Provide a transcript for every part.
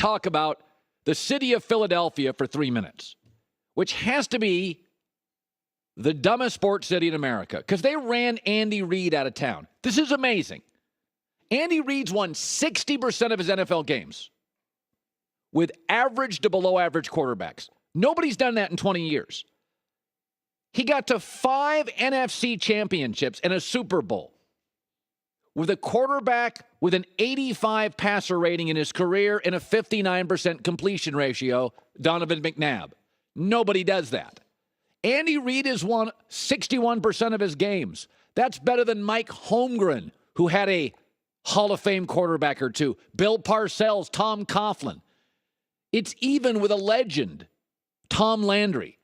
talk about the city of Philadelphia for 3 minutes, which has to be the dumbest sports city in America because they ran Andy Reid out of town. This is amazing. Andy Reid's won 60% of his NFL games with average to below average quarterbacks. Nobody's done that in 20 years. He got to 5 NFC championships and a Super Bowl with a quarterback with an 85 passer rating in his career and a 59% completion ratio, Donovan McNabb. Nobody does that. Andy Reid has won 61% of his games. That's better than Mike Holmgren, who had a Hall of Fame quarterback or two. Bill Parcells, Tom Coughlin. It's even with a legend, Tom Landry.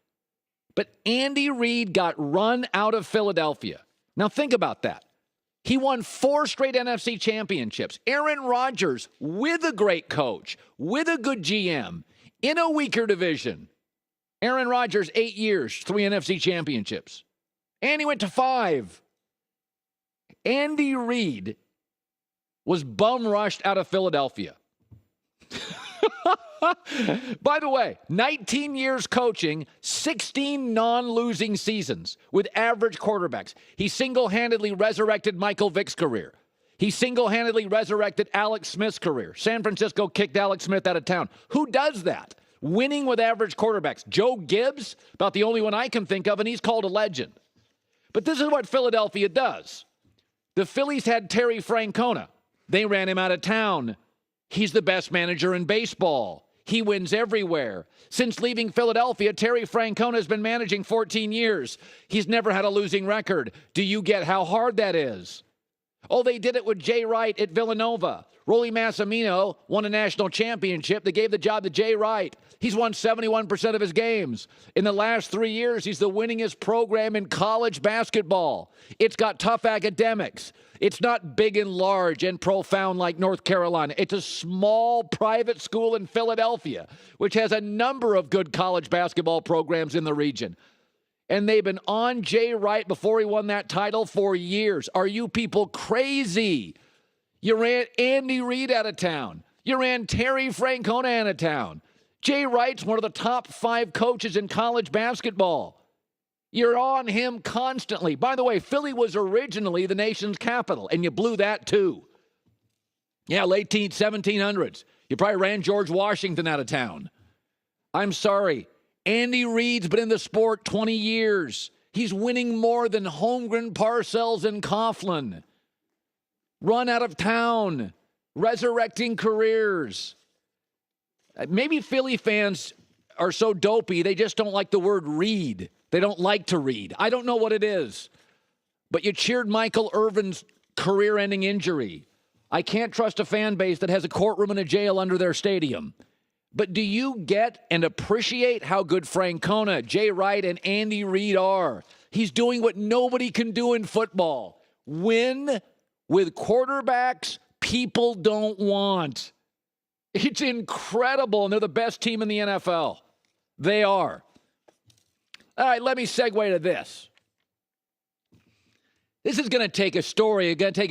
But Andy Reid got run out of Philadelphia. Now think about that. He won 4 straight NFC championships. Aaron Rodgers, with a great coach, with a good GM, in a weaker division. Aaron Rodgers, 8 years, 3 NFC championships. And he went to 5. Andy Reid was bum rushed out of Philadelphia. By the way, 19 years coaching, 16 non-losing seasons with average quarterbacks. He single-handedly resurrected Michael Vick's career. He single-handedly resurrected Alex Smith's career. San Francisco kicked Alex Smith out of town. Who does that? Winning with average quarterbacks. Joe Gibbs, about the only one I can think of, and he's called a legend. But this is what Philadelphia does. The Phillies had Terry Francona. They ran him out of town. He's the best manager in baseball. He wins everywhere. Since leaving Philadelphia, Terry Francona has been managing 14 years. He's never had a losing record. Do you get how hard that is? Oh, they did it with Jay Wright at Villanova. Rolly Massimino won a national championship. They gave the job to Jay Wright. He's won 71% of his games. In the last 3 years, he's the winningest program in college basketball. It's got tough academics. It's not big and large and profound like North Carolina. It's a small private school in Philadelphia, which has a number of good college basketball programs in the region. And they've been on Jay Wright before he won that title for years. Are you people crazy? You ran Andy Reid out of town. You ran Terry Francona out of town. Jay Wright's one of the top 5 coaches in college basketball. You're on him constantly. By the way, Philly was originally the nation's capital, and you blew that too. Yeah, late 1700s. You probably ran George Washington out of town. I'm sorry. Andy Reid's been in the sport 20 years. He's winning more than Holmgren, Parcells, and Coughlin. Run out of town. Resurrecting careers. Maybe Philly fans are so dopey, they just don't like the word read. They don't like to read. I don't know what it is. But you cheered Michael Irvin's career-ending injury. I can't trust a fan base that has a courtroom and a jail under their stadium. But do you get and appreciate how good Francona, Jay Wright, and Andy Reid are? He's doing what nobody can do in football. Win with quarterbacks people don't want. It's incredible, and they're the best team in the NFL. They are. All right, let me segue to this. This is going to take a story. It's going to take